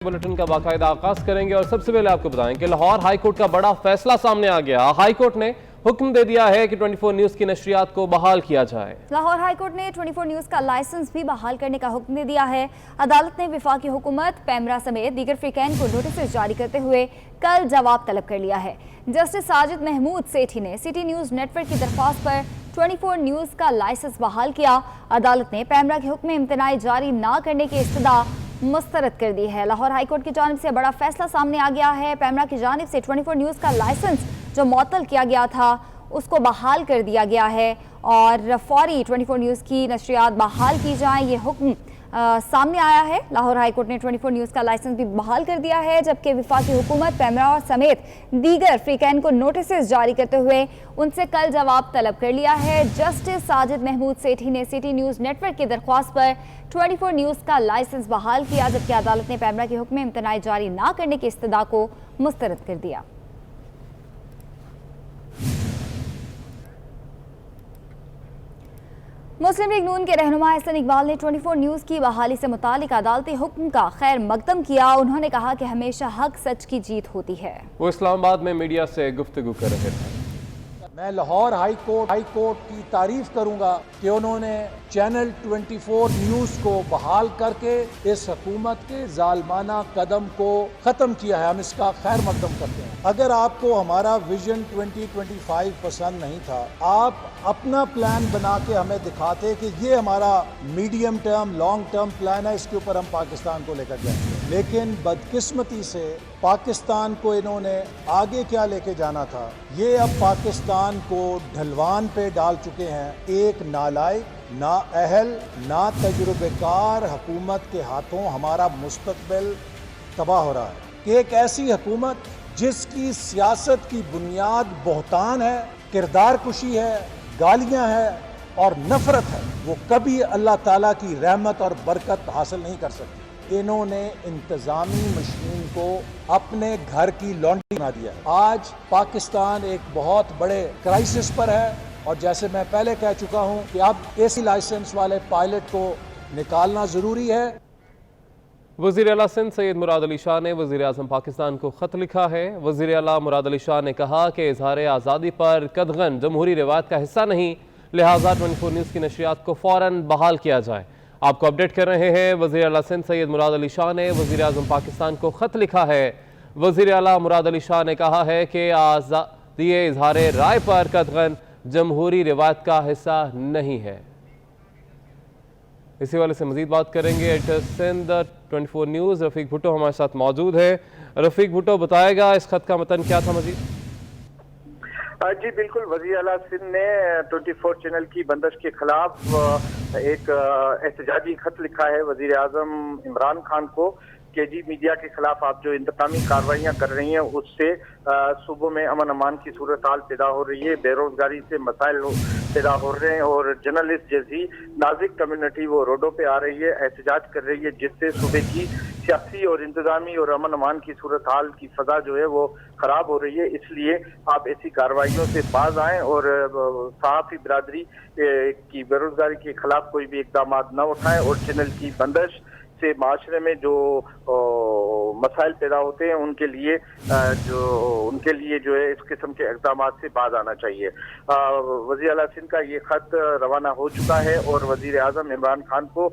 Bulletin का बाकायदा आगाज करेंगे और सबसे पहले आपको बताएं कि लाहौर हाई कोर्ट का बड़ा फैसला सामने आ गया। हाई कोर्ट ने हुक्म दे दिया है कि 24 न्यूज की नशरियात को बहाल किया जाए। लाहौर हाई कोर्ट ने 24 न्यूज का लाइसेंस भी बहाल करने का हुक्म दे दिया है। अदालत ने वफाकी हुकूमत, पैमरा समेत दीगर फ्रीकैन को नोटिस जारी करते हुए कल जवाब तलब कर लिया है। जस्टिस साजिद महमूद सेठी ने सिटी न्यूज नेटवर्क की दरख्वास्त पर 24 न्यूज का लाइसेंस बहाल किया। अदालत ने पैमरा के हुक्म इम्तनाई जारी न करने की इस्तदा मुस्तरद कर दी है। लाहौर हाई कोर्ट की जानिब से बड़ा फैसला सामने आ गया है। पैमरा की जानिब से 24 न्यूज का लाइसेंस जो मुअत्तल किया गया था उसको बहाल कर दिया गया है और फौरी 24 न्यूज़ की नशरियात बहाल की जाएं, ये हुक्म सामने आया है। लाहौर हाई कोर्ट ने 24 न्यूज़ का लाइसेंस भी बहाल कर दिया है, जबकि वफाकी हुकूमत, पैमरा समेत दीगर फ्रीकैन को नोटिस जारी करते हुए उनसे कल जवाब तलब कर लिया है। जस्टिस साजिद महमूद सेठी ने सिटी न्यूज़ नेटवर्क की दरख्वास्त पर 24 न्यूज़ का लाइसेंस बहाल किया, जबकि अदालत ने पैमरा के हुक्म इम्तनाई जारी न करने की इस्तदा को मुस्तरद कर दिया। मुस्लिम लीग नून के रहनुमा एहसन इकबाल ने 24 न्यूज़ की बहाली से मुतालिक अदालती हुक्म का खैर मकदम किया। उन्होंने कहा कि हमेशा हक सच की जीत होती है। वो इस्लामाबाद में मीडिया से गुफ्तगू कर रहे थे। मैं लाहौर हाई कोर्ट की तारीफ करूंगा कि उन्होंने चैनल 24 न्यूज़ को बहाल करके इस हुकूमत के जालमाना कदम को ख़त्म किया है। हम इसका खैर मकदम करते हैं। अगर आपको हमारा विजन 2025 पसंद नहीं था, आप अपना प्लान बना के हमें दिखाते कि ये हमारा medium term long term plan है, इसके ऊपर हम पाकिस्तान को लेकर जाएंगे। लेकिन बदकिस्मती से पाकिस्तान को इन्होंने आगे क्या लेके जाना था, ये अब पाकिस्तान को ढलवान पे डाल चुके हैं। एक नालायक, ना अहल, ना तजुर्बेकार हुकूमत के हाथों हमारा मुस्तकबिल तबाह हो रहा है कि एक ऐसी हुकूमत जिसकी सियासत की बुनियाद बहतान है, किरदार कुशी है, गालियां है और नफरत है, वो कभी अल्लाह ताला की रहमत और बरकत हासिल नहीं कर सकती। इन्होंने इंतजामी मशीन को अपने घर की लॉन्ड्री बना दिया। आज पाकिस्तान एक बहुत बड़े क्राइसिस पर है और जैसे मैं पहले कह चुका हूं कि अब एसी लाइसेंस वाले पायलट को निकालना जरूरी है। वज़ीर आला सिंध सैयद मुराद अली शाह ने वज़ीर आज़म पाकिस्तान को ख़त लिखा है। वज़ीर आला मुराद अली शाह ने कहा कि इज़हार आज़ादी पर कदगन जमहूरी रिवायत का हिस्सा नहीं, लिहाजा 24 न्यूज़ की नशरियात को फ़ौरन बहाल किया जाए। आपको अपडेट कर रहे हैं। वज़ीर आला सिंध सैयद मुराद अली शाह ने वज़ीर आज़म पाकिस्तान को ख़त लिखा है। वज़ीर आला मुराद अली शाह ने कहा है कि आज़ादी इज़हार राय पर कदगन जमहूरी रिवायत का हिस्सा नहीं है। इसी वाले से मजीद बात करेंगे। एडिटर सिंध 24 न्यूज़ रफ़ीक भुट्टो हमारे साथ मौजूद है। रफ़ीक भुट्टो बताएगा इस खत का मतन क्या था मजीद? जी बिल्कुल, वज़ीर आला सिंध ने 24 चैनल की बंदिश के खिलाफ एक एहतजाजी खत लिखा है वज़ीर आज़म इमरान खान को कि जी मीडिया के खिलाफ आप जो इंतकामी कार्रवाइयाँ कर रही हैं उससे सूबों में अमन अमान की सूरत हाल पैदा हो रही है, बेरोजगारी से मसाइल पैदा हो रहे हैं और जर्नलिस्ट जैसी नाजुक कम्युनिटी वो रोडों पे आ रही है, एहतजाज कर रही है, जिससे सूबे की सियासी और इंतजामी और अमन अमान की सूरत हाल की फजा जो है वो खराब हो रही है। इसलिए आप ऐसी कार्रवाइयों से बाज आएँ और सहाफ़ी बिरादरी की बेरोजगारी के खिलाफ कोई भी इकदाम न उठाएं और चैनल की बंदिश से माशरे में जो मसाइल पैदा होते हैं उनके लिए जो है इस किस्म के इक़दाम से बाज आना चाहिए। वज़ीर आला सिंध का ये खत रवाना हो चुका है और वज़ीर आज़म इमरान खान को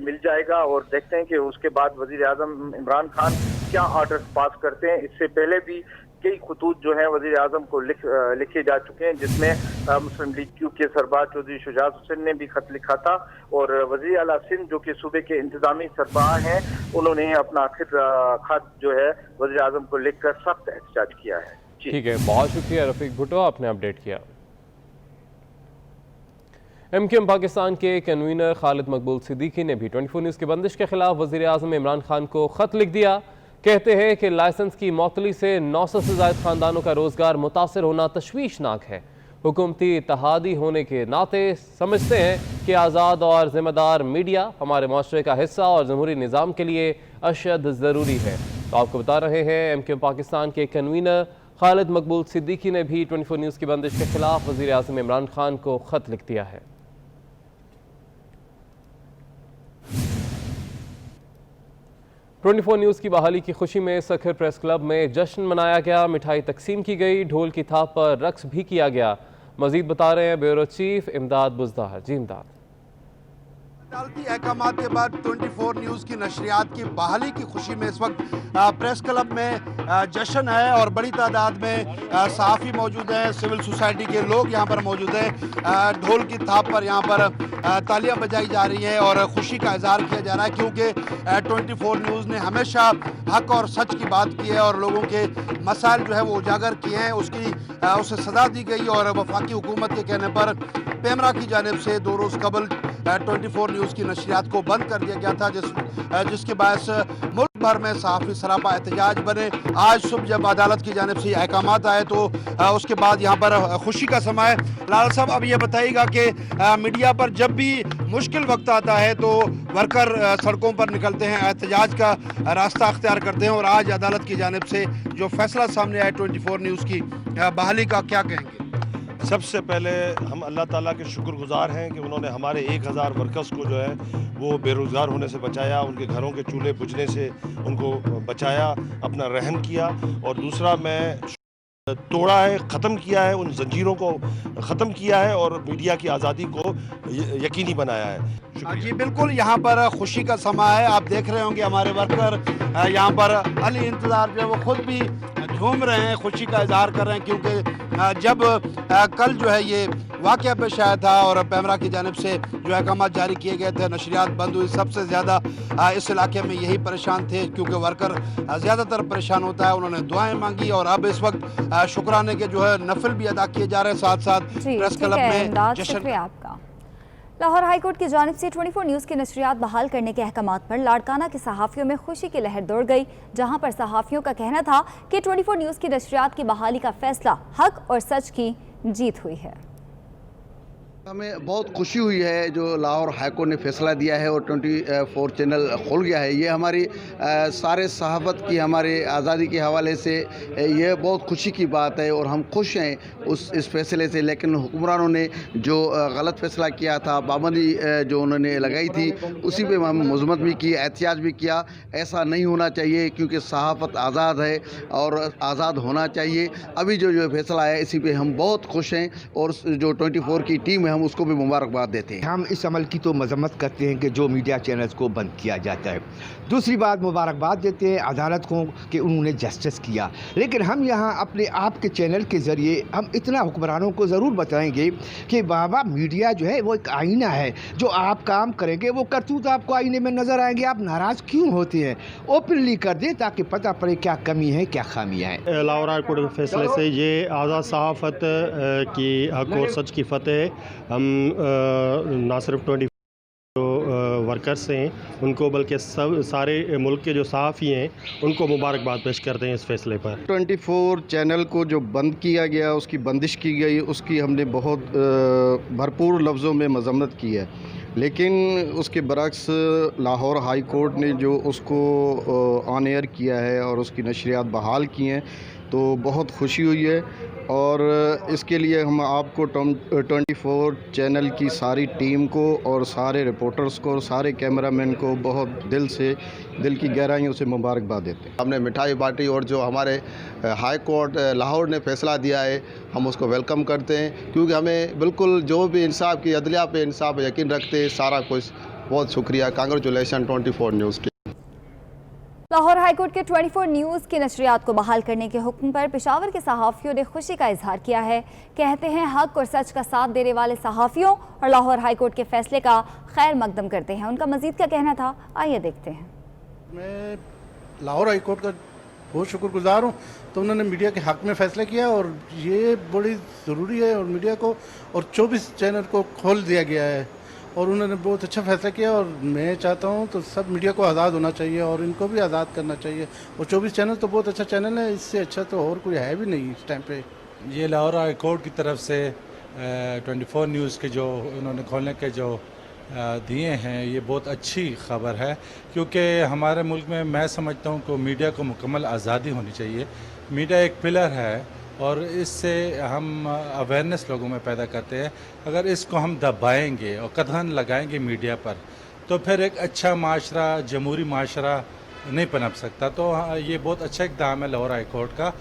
मिल जाएगा और देखते हैं कि उसके बाद वज़ीर आज़म इमरान खान क्या ऑर्डर्स पास करते हैं। इससे पहले भी कई खतूत जो हैं वज़ीर आज़म को लिखे जा चुके हैं, जिसमें मुस्लिम लीग क्यू के सरबराह चौधरी शुजात हुसैन ने भी खत लिखा था और वज़ीर आला सिंध जो कि सूबे के इंतजामी सरबराह हैं उन्होंने अपना आखिर खत जो है वज़ीर आज़म को लिखकर सख्त एहतजाज किया है। ठीक है, बहुत शुक्रिया रफ़ीक भुट्टो, आपने अपडेट किया। MQM पाकिस्तान के कन्वीनर खालिद मकबूल सिद्दीकी ने भी 24 न्यूज़ की बंदिश के खिलाफ वज़ीर आज़म इमरान खान को ख़त लिख दिया। कहते हैं कि लाइसेंस की मौतली से 900 से ज़ायद ख़ानदानों का रोज़गार मुतासर होना तशवीशनाक है। हुकूमती इत्तेहादी होने के नाते समझते हैं कि आज़ाद और ज़िम्मेदार मीडिया हमारे माशरे का हिस्सा और जमहूरी निज़ाम के लिए अशद ज़रूरी है। तो आपको बता रहे हैं MQM पाकिस्तान के कन्वीनर खालिद मकबूल सिद्दीकी ने भी 24 न्यूज़ की बंदिश के खिलाफ वज़ीर आज़म इमरान खान को ख़त लिख दिया है। 24 न्यूज़ की बहाली की खुशी में सखर प्रेस क्लब में जश्न मनाया गया, मिठाई तकसीम की गई, ढोल की थाप पर रक्स भी किया गया। मजीद बता रहे हैं ब्यूरो चीफ इमदाद बुज़दार। जी इमदाद। अदालती अहकामात के बाद 24 न्यूज़ की नशरियात की बहाली की खुशी में इस वक्त प्रेस क्लब में जश्न है और बड़ी तादाद में सहाफ़ी मौजूद हैं, सिविल सोसाइटी के लोग यहाँ पर मौजूद हैं। ढोल की थाप पर यहाँ पर तालियां बजाई जा रही हैं और ख़ुशी का इजहार किया जा रहा है, क्योंकि 24 न्यूज़ ने हमेशा हक और सच की बात की है और लोगों के मसाइल जो है वो उजागर किए हैं। उसे सज़ा दी गई और वफाकी हुकूमत के कहने पर पेमरा की जानिब से 2 रोज़ कबल 24 न्यूज़ की नशरियात को बंद कर दिया गया था, जिसके बायस मुल्क भर में सहाफ़ी सरापा एहतजाज बने। आज सुबह जब अदालत की जानिब से अहकामात आए तो उसके बाद यहाँ पर खुशी का समय है। लाल साहब, अब ये बताइएगा कि मीडिया पर जब भी मुश्किल वक्त आता है तो वर्कर सड़कों पर निकलते हैं, एहतजाज का रास्ता अख्तियार करते हैं, और आज अदालत की जानिब से जो फैसला सामने आया 24 न्यूज़ की बहाली का, क्या कहेंगे? सबसे पहले हम अल्लाह ताला के शुक्रगुजार हैं कि उन्होंने हमारे 1000 वर्कर्स को जो है वो बेरोज़गार होने से बचाया, उनके घरों के चूल्हे बुझने से उनको बचाया, अपना रहम किया। और दूसरा, मैं तोड़ा है, ख़त्म किया है, उन जंजीरों को ख़त्म किया है और मीडिया की आज़ादी को यकीनी बनाया है। जी बिल्कुल, यहाँ पर खुशी का समय है। आप देख रहे होंगे हमारे वर्कर यहाँ पर अली इंतज़ार जो है वो खुद भी झूम रहे हैं, खुशी का इजहार कर रहे हैं, क्योंकि जब कल जो है ये वाक़या पेश आया था और पेमरा की जानिब से जो अहकाम जारी किए गए थे, नशरियात बंद हुई, सबसे ज़्यादा इस इलाके में यही परेशान थे, क्योंकि वर्कर ज़्यादातर परेशान होता है। उन्होंने दुआएं मांगी और अब इस वक्त शुक्राने के जो है नफिल भी अदा किए जा रहे हैं, साथ साथ प्रेस क्लब में जश्न। आपका लाहौर हाईकोर्ट की जानिब से 24 न्यूज़ की नशरियात बहाल करने के अहकामात पर लाड़काना के सहाफ़ियों में खुशी की लहर दौड़ गई, जहां पर सहाफ़ियों का कहना था कि 24 न्यूज़ की नशरियात की बहाली का फैसला हक और सच की जीत हुई है। हमें बहुत खुशी हुई है जो लाहौर हाईकोर्ट ने फैसला दिया है और 24 चैनल खुल गया है। ये हमारी सारे सहाफ़त की, हमारे आज़ादी के हवाले से ये बहुत खुशी की बात है और हम खुश हैं इस फैसले से। लेकिन हुक्मरानों ने जो गलत फ़ैसला किया था, पाबंदी जो उन्होंने लगाई थी, उसी पे हम मजम्मत भी की, एहतियाज भी किया। ऐसा नहीं होना चाहिए, क्योंकि सहाफ़त आज़ाद है और आज़ाद होना चाहिए। अभी जो फैसला है इसी पे हम बहुत खुश हैं और जो 24 की टीम है हम उसको भी मुबारकबाद देते हैं। हम इस अमल की तो मजम्मत करते हैं कि जो मीडिया चैनल्स को बंद किया जाता है। दूसरी बात, मुबारकबाद देते हैं अदालत को कि उन्होंने जस्टिस किया। लेकिन हम यहाँ अपने आप के चैनल के ज़रिए हम इतना हुक्मरानों को ज़रूर बताएंगे कि बाबा मीडिया जो है वो एक आईना है, जो आप काम करेंगे वो करतूत आपको आईने में नज़र आएंगे। आप नाराज़ क्यों होते हैं, ओपनली कर दें ताकि पता पड़े क्या कमी है, क्या खामियाँ हैं। लाहौर हाई कोर्ट के फैसले से ये आज़ाद सहाफ़त की हक और सच की फतेह है। हम ना सिर्फ 24 वर्कर्स हैं उनको, बल्कि सब सारे मुल्क के जो सहाफ़ी हैं उनको मुबारकबाद पेश करते हैं इस फैसले पर। 24 चैनल को जो बंद किया गया, उसकी बंदिश की गई, उसकी हमने बहुत भरपूर लफ्ज़ों में मजम्मत की है। लेकिन उसके बरक्स लाहौर हाई कोर्ट ने जो उसको ऑन एयर किया है और उसकी नशरियात बहाल की हैं, तो बहुत खुशी हुई है। और इसके लिए हम आपको 24 चैनल की सारी टीम को और सारे रिपोर्टर्स को और सारे कैमरामैन को बहुत दिल की गहराइयों से मुबारकबाद देते हैं। हमने मिठाई बांटी और जो हमारे हाई कोर्ट लाहौर ने फ़ैसला दिया है हम उसको वेलकम करते हैं, क्योंकि हमें बिल्कुल जो भी इंसाफ की, अदलिया पे इंसाफ यकीन रखते हैं। सारा कुछ बहुत शुक्रिया, congratulation 24 news team. Lahore high court के 24 न्यूज़ की नशरियात को बहाल करने के हुक्म पर पेशावर के सहाफ़ियों ने खुशी का इजहार किया है। कहते हैं हक और सच का साथ देने वाले सहाफ़ियों और लाहौर हाईकोर्ट के फैसले का खैर मकदम करते हैं। उनका मज़ीद क्या कहना था, आइए देखते हैं। मैं लाहौर हाईकोर्ट का बहुत शुक्रगुजार हूँ, तो उन्होंने मीडिया के हक़ में फ़ैसला किया और ये बड़ी ज़रूरी है। और मीडिया को और 24 चैनल को खोल दिया गया है और उन्होंने बहुत अच्छा फ़ैसला किया। और मैं चाहता हूँ तो सब मीडिया को आज़ाद होना चाहिए और इनको भी आज़ाद करना चाहिए। और 24 चैनल तो बहुत अच्छा चैनल है, इससे अच्छा तो और कोई है भी नहीं इस टाइम पे। ये लाहौर हाई कोर्ट की तरफ से 24 न्यूज़ के जो उन्होंने खोलने के जो दिए हैं, ये बहुत अच्छी खबर है, क्योंकि हमारे मुल्क में मैं समझता हूँ कि मीडिया को मुकम्मल आज़ादी होनी चाहिए। मीडिया एक पिलर है और इससे हम अवेयरनेस लोगों में पैदा करते हैं। अगर इसको हम दबाएंगे और कथन लगाएंगे मीडिया पर, तो फिर एक अच्छा माशरा, जमहूरी माशरा नहीं पनप सकता। तो हाँ, ये बहुत अच्छा इक़दाम है लाहौर हाई कोर्ट का।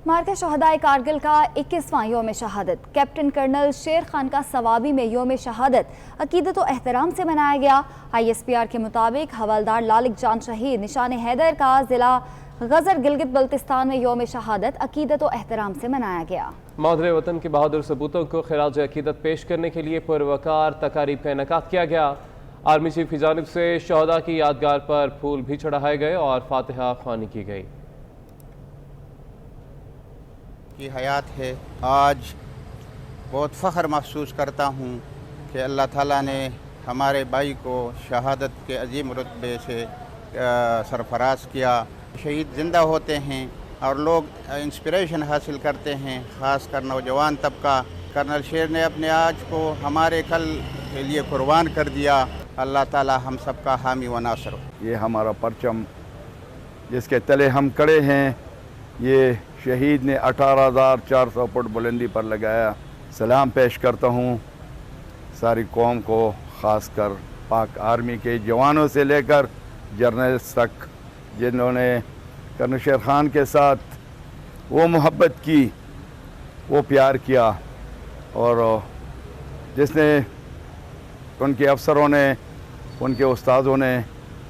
मार्का शहदाए कारगिल का 21वां योम शहादत। कैप्टन कर्नल शेर खान का सवाबी में योम शहादत अकीदत व एहतराम से मनाया गया। ISPR के मुताबिक हवलदार लालिक जान शहीद निशान हैदर का जिला गजर गिलगित बल्तिस्तान में योम शहादत अकीदत व एहतराम से मनाया गया। मादरे वतन के बहादुर सबूतों को खिराज अकीदत पेश करने के लिए पुरवकार तकारीब का इनेकाद किया गया। आर्मी चीफ की जानिब से शहदा की यादगार पर फूल भी चढ़ाए गए और फातिहा ख्वानी की गई। की हयात है। आज बहुत फ़ख्र महसूस करता हूँ कि अल्लाह ताला ने हमारे भाई को शहादत के अजीम रुतबे से सरफराज किया। शहीद ज़िंदा होते हैं और लोग इंस्पिरेशन हासिल करते हैं, ख़ास कर नौजवान तबका। कर्नल शेर ने अपने आज को हमारे कल के लिए कुर्बान कर दिया। अल्लाह ताला हम सब का हामी व नासर हो। ये हमारा परचम जिसके तले हम खड़े हैं, ये शहीद ने 18,400 फुट बुलंदी पर लगाया। सलाम पेश करता हूँ सारी कौम को, ख़ास कर पाक आर्मी के जवानों से लेकर जर्नल्स तक, जिन्होंने कर्नल शेर खान के साथ वो मोहब्बत की, वो प्यार किया, और जिसने उनके अफसरों ने, उनके उस्तादों ने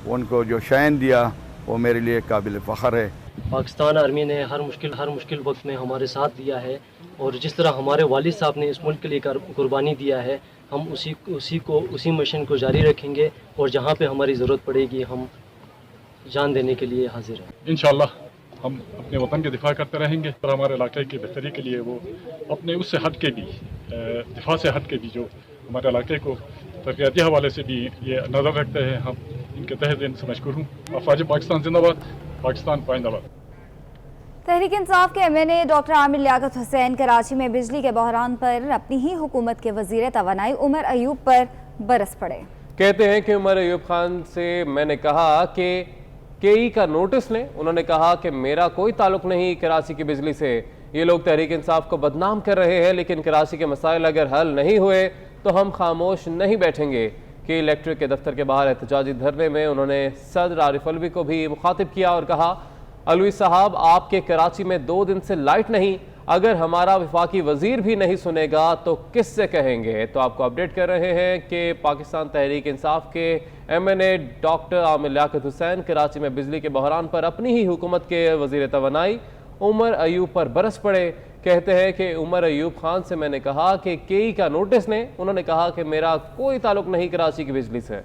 उनको जो शैन दिया, वो मेरे लिए काबिल फ़ख्र है। पाकिस्तान आर्मी ने हर मुश्किल वक्त में हमारे साथ दिया है, और जिस तरह हमारे वालिद साहब ने इस मुल्क के लिए कुर्बानी दिया है, हम उसी मिशन को जारी रखेंगे, और जहाँ पे हमारी ज़रूरत पड़ेगी हम जान देने के लिए हाजिर हैं। इंशाअल्लाह हम अपने वतन के दिफा करते रहेंगे, और हमारे इलाके की बेहतरी के लिए वो अपने उससे हट के भी, दिफा से हट के भी, जो हमारे इलाके को तरक्याती हवाले से भी ये नज़र रखते हैं, हम इनके तहे दिल से मशकूर हूँ। अफवाज पाकिस्तान जिंदाबाद, पाकिस्तान पाइंदाबाद। तहरीक इंसाफ के MNA डॉक्टर आमिर लियाकत हुसैन कराची में बिजली के बहरान पर अपनी ही हुकूमत के वजीर तवानाई उमर अयूब पर बरस पड़े। कहते हैं कि उमर अयूब खान से मैंने कहा कि KE का नोटिस लें। उन्होंने कहा कि मेरा कोई ताल्लुक नहीं कराची की बिजली से। ये लोग तहरीक इंसाफ को बदनाम कर रहे हैं, लेकिन कराची के मसाइल अगर हल नहीं हुए तो हम खामोश नहीं बैठेंगे। कि इलेक्ट्रिक के दफ्तर के बाहर एहतजाजी धरने में उन्होंने सदर आरिफ अलवी को भी मुखातिब किया और कहा, अलवी साहब आपके कराची में 2 दिन से लाइट नहीं, अगर हमारा वफाकी वजीर भी नहीं सुनेगा तो किससे कहेंगे। तो आपको अपडेट कर रहे हैं कि पाकिस्तान तहरीक इंसाफ के MNA डॉक्टर आमिर लियाकत हुसैन कराची में बिजली के बहरान पर अपनी ही हुकूमत के वजीर तवानाई उमर अयूब पर बरस पड़े। कहते हैं कि उमर अयूब खान से मैंने कहा कि KE का नोटिस लें। उन्होंने कहा कि मेरा कोई ताल्लुक नहीं कराची की बिजली से।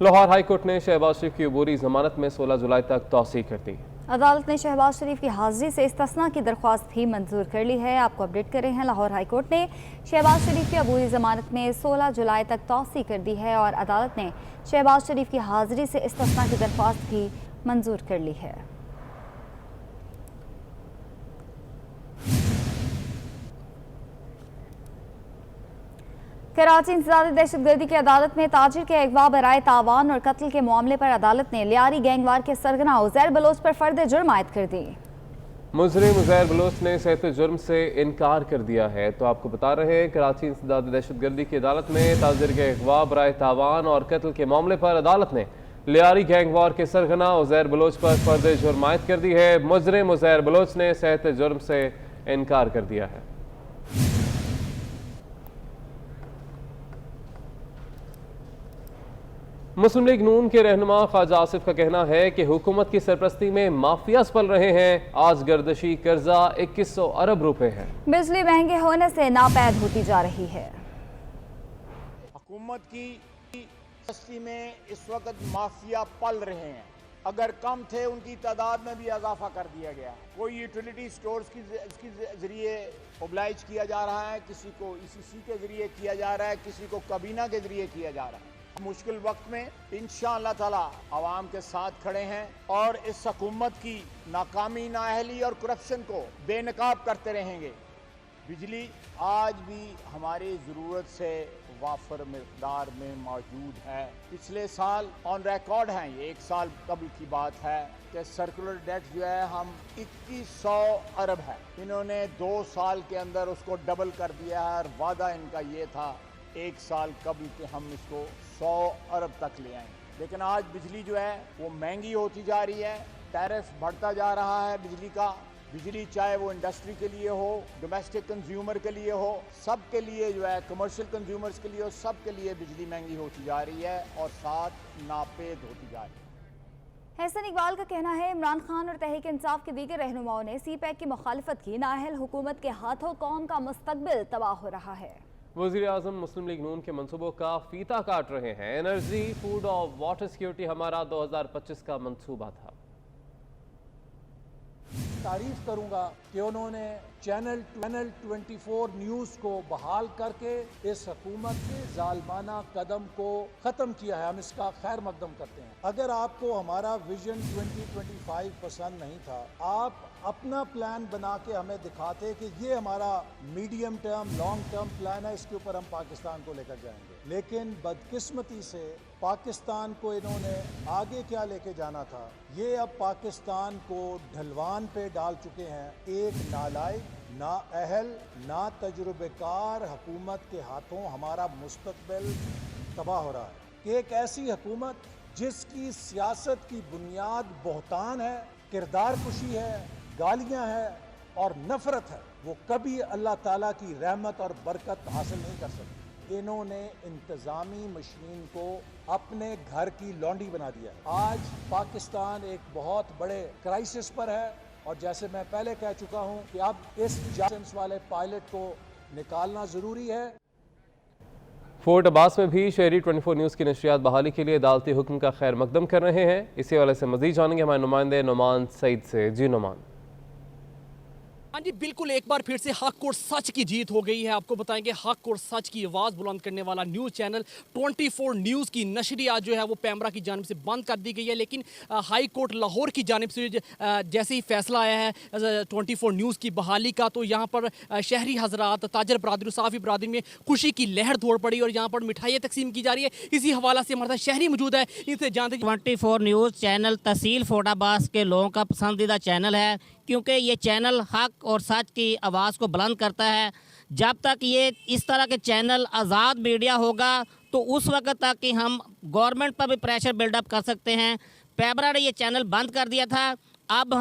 लाहौर हाई कोर्ट ने शहबाज शरीफ की अबूरी जमानत में 16 जुलाई तक तौसीह कर दी। अदालत ने शहबाज शरीफ की हाजिरी से इस्तिस्ना की दरख्वास्त भी मंजूर कर ली है। आपको अपडेट कर रहे हैं, लाहौर हाई कोर्ट ने शहबाज शरीफ की अबूरी जमानत में 16 जुलाई तक तौसीह कर दी है, और अदालत ने शहबाज शरीफ की हाजिरी से इस्तिस्ना की दरख्वास्त भी मंजूर कर ली है। कराची इंसदाद दहशतगर्दी की अदालत में ताजिर के अगवा बराए तावान और कत्ल के मामले पर अदालत ने लियारी गैंगवार के सरगना उज़ैर बलोच पर फर्द जुर्म आयद कर दी। मुजरिम उज़ैर बलोच ने सहत जुर्म से इनकार कर दिया है। तो आपको बता रहे हैं, कराची इंसदाद दहशतगर्दी की अदालत में ताजिर के अगवा बराए तावान और कत्ल के मामले पर अदालत ने लियारी गैंगवार के सरगना उज़ैर बलोच पर फर्द जुर्म आयद कर दी है। मुजरिम उज़ैर बलोच ने सहत जुर्म से इनकार कर दिया है। मुस्लिम लीग नून के रहनुमा ख्वाजा आसिफ का कहना है कि हुकूमत की सरपरस्ती में माफियाज पल रहे हैं। आज गर्दशी कर्जा 2100 अरब रुपए है। बिजली महंगे होने से नापैद होती जा रही है। हुकूमत की सरपरस्ती में इस वक्त माफिया पल रहे हैं। अगर कम थे उनकी तादाद में भी इजाफा कर दिया गया। कोई यूटिलिटी स्टोर्स की जरिए मोबिलाइज किया जा रहा है, किसी को ECC के जरिए किया जा रहा है, किसी को कबीना के जरिए किया जा रहा है। मुश्किल वक्त में इंशाअल्लाह ताला आवाम के साथ खड़े हैं और इस हुकूमत की नाकामी, नाअहली और करप्शन को बेनकाब करते रहेंगे। बिजली आज भी हमारी ज़रूरत से वाफर मिक़दार में मौजूद है। पिछले साल ऑन रिकॉर्ड हैं, ये 1 साल कबल की बात है कि सर्कुलर डेट जो है हम 2100 अरब है, इन्होंने 2 साल के अंदर उसको डबल कर दिया है और वादा इनका ये था 1 साल कबल के हम इसको 100 अरब तक ले आएंगे। लेकिन आज बिजली जो है वो महंगी होती जा रही है, टैरिफ बढ़ता जा रहा है बिजली का। बिजली चाहे वो इंडस्ट्री के लिए हो, डोमेस्टिक कंज्यूमर के लिए हो, सब के लिए जो है, कमर्शियल कंज्यूमर्स के लिए हो, सब के लिए बिजली महंगी होती जा रही है और साथ नापेद होती जा रही है। एहसन इकबाल का कहना है इमरान खान और तहरीक इंसाफ के दीगर रहनुमाओं ने सी पैक की मुखालिफत की, नाअहल हुकूमत के हाथों कौम का मुस्तकबिल तबाह हो रहा है। वज़ीर आज़म मुस्लिम लीग नून के मंसूबों का फीता काट रहे हैं। एनर्जी, फूड और वाटर सिक्योरिटी हमारा 2025 का मंसूबा था। तारीफ करूंगा कि उन्होंने चैनल 24 न्यूज़ को बहाल करके इस हुकूमत के जालमाना कदम को ख़त्म किया है। हम इसका खैर मकदम करते हैं। अगर आपको हमारा विजन 2025 पसंद नहीं था, आप अपना प्लान बना के हमें दिखाते कि ये हमारा medium term long term plan है, इसके ऊपर हम पाकिस्तान को लेकर जाएंगे। लेकिन बदकिस्मती से पाकिस्तान को इन्होंने आगे क्या लेके जाना था, ये अब पाकिस्तान को ढलवान पे डाल चुके हैं। एक नालायक, नाअहल, ना तजुर्बेकार हुकूमत के हाथों हमारा मुस्तकबिल तबाह हो रहा है। एक ऐसी हुकूमत जिसकी सियासत की बुनियाद बहतान है, किरदार कुशी है, गालियां है और नफरत है, वो कभी अल्लाह ताला की रहमत और बरकत हासिल नहीं कर सकती। इन्होंने इंतज़ामी मशीन को अपने घर की लौंडी बना दिया। आज पाकिस्तान एक बहुत बड़े क्राइसिस पर है और जैसे मैं पहले कह चुका हूं कि अब इस लाइसेंस वाले पायलट को निकालना ज़रूरी है। फोर्ट अब्बास में भी शहरी 24 न्यूज़ की नशरियात बहाली के लिए अदालती हुक्म का खैर मकदम कर रहे हैं। इसी वाले से मज़ीद जानेंगे हमारे नुमाइंदे नुमान सईद से। जी नुमान। हाँ जी बिल्कुल, एक बार फिर से हक और सच की जीत हो गई है। आपको बताएंगे हक और सच की आवाज़ बुलंद करने वाला न्यूज़ चैनल 24 न्यूज़ की नशरियात जो है वो पैमरा की जानिब से बंद कर दी गई है। लेकिन हाई कोर्ट लाहौर की जानिब से जैसे ही फैसला आया है 24 न्यूज़ की बहाली का, तो यहाँ पर शहरी हजरात, ताजर बरादरी, साफ़ी बरादरी में खुशी की लहर दौड़ पड़ी और यहाँ पर मिठाइयाँ तकसीम की जा रही है। इसी हवाला से हमारे साथ शहरी मौजूद है, इनसे जानते। 24 न्यूज़ चैनल तहसील फोर्ट अब्बास के लोगों का पसंदीदा चैनल है, क्योंकि ये चैनल हक और सच की आवाज़ को बुलंद करता है। जब तक ये इस तरह के चैनल आज़ाद मीडिया होगा तो उस वक्त तक कि हम गवर्नमेंट पर भी प्रेशर बिल्डअप कर सकते हैं। पैमरा ने ये चैनल बंद कर दिया था, अब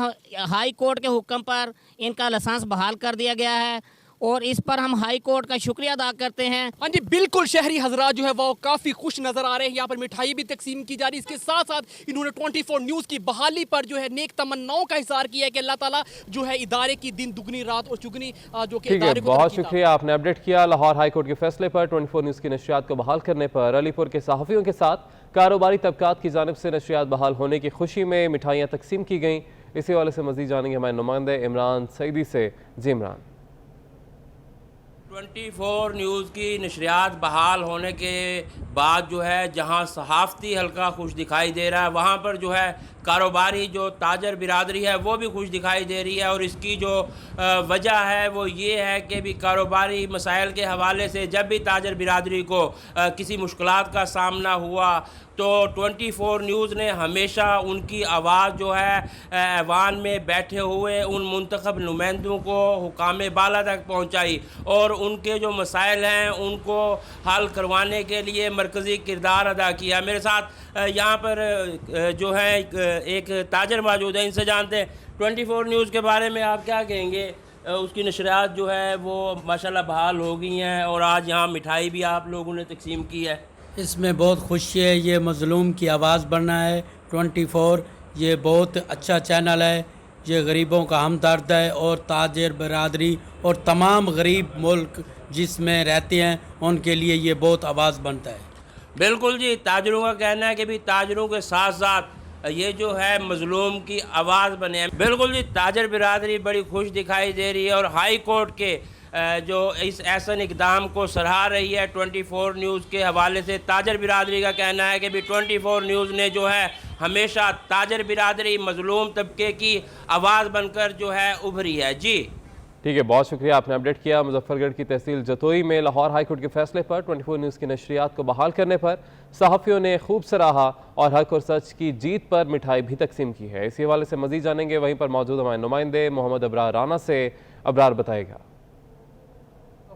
हाई कोर्ट के हुक्म पर इनका लाइसेंस बहाल कर दिया गया है और इस पर हम हाई कोर्ट का शुक्रिया अदा करते हैं। हाँ जी बिल्कुल, शहरी हजरात जो है वो काफ़ी खुश नज़र आ रहे हैं। यहाँ पर मिठाई भी तकसीम की जा रही है। इसके साथ साथ इन्होंने 24 न्यूज़ की बहाली पर जो है नेक तमन्नाओं का इज़हार किया है कि अल्लाह ताला जो है इदारे की दिन दुगनी रात और चुगनी जो कि ठीक है, बहुत शुक्रिया आपने अपडेट किया। लाहौर हाई कोर्ट के फैसले पर 24 न्यूज़ की नशरियात को बहाल करने पर अलीपुर के सहाफ़ियों के साथ कारोबारी तबकात की जानिब से नशरियात बहाल होने की खुशी में मिठाइयाँ तकसीम की गईं। इसी वाले से मज़ीद जानेंगे हमारे नुमाइंदे इमरान सईदी से। जी इमरान। 24 न्यूज़ की नशरियात बहाल होने के बाद जो है जहां सहाफ़ती हल्का खुश दिखाई दे रहा है, वहां पर जो है कारोबारी जो ताजर बिरादरी है वो भी खुश दिखाई दे रही है। और इसकी जो वजह है वो ये है कि भी कारोबारी मसाइल के हवाले से जब भी ताजर बिरादरी को किसी मुश्किलात का सामना हुआ तो 24 न्यूज़ ने हमेशा उनकी आवाज़ जो है ऐवान में बैठे हुए उन मुंतखब नुमाइंदों को हुकाम बाला तक पहुँचाई और उनके जो मसाइल हैं उनको हल करवाने के लिए मरकज़ी किरदार अदा किया। मेरे साथ यहाँ पर जो है एक ताजर मौजूद है, इनसे जानते हैं 24 न्यूज़ के बारे में आप क्या कहेंगे। उसकी नशरियात जो है वो माशाल्लाह बहाल हो गई हैं और आज यहाँ मिठाई भी आप लोगों ने तकसीम की है। इसमें बहुत खुशी है, ये मज़लूम की आवाज़ बनना है। 24 ये बहुत अच्छा चैनल है, ये गरीबों का हमदर्द है और ताजर बरादरी और तमाम गरीब मुल्क जिसमें रहते हैं उनके लिए ये बहुत आवाज़ बनता है। बिल्कुल जी, ताजरों का कहना है कि भी ताजरों के साथ साथ ये जो है मज़लूम की आवाज़ बने। बिल्कुल जी, ताजर बिरादरी बड़ी खुश दिखाई दे रही है और हाई कोर्ट के जो इस ऐसन इकदाम को सराह रही है 24 न्यूज़ के हवाले से। ताजर बिरादरी का कहना है कि भी 24 न्यूज़ ने जो है हमेशा ताजर बिरादरी मज़लूम तबके की आवाज़ बनकर जो है उभरी है। जी ठीक है, बहुत शुक्रिया, आपने अपडेट किया। मुजफ्फरगढ़ की तहसील जतोई में लाहौर हाई कोर्ट के फैसले पर 24 न्यूज़ की नशरियात को बहाल करने पर सहाफ़ियों ने खूब सराहा और हक और सच की जीत पर मिठाई भी तकसीम की है। इसी हवाले से मज़ीद जानेंगे वहीं पर मौजूद हमारे नुमाइंदे मोहम्मद अबरार राना से। अबरार बताएगा।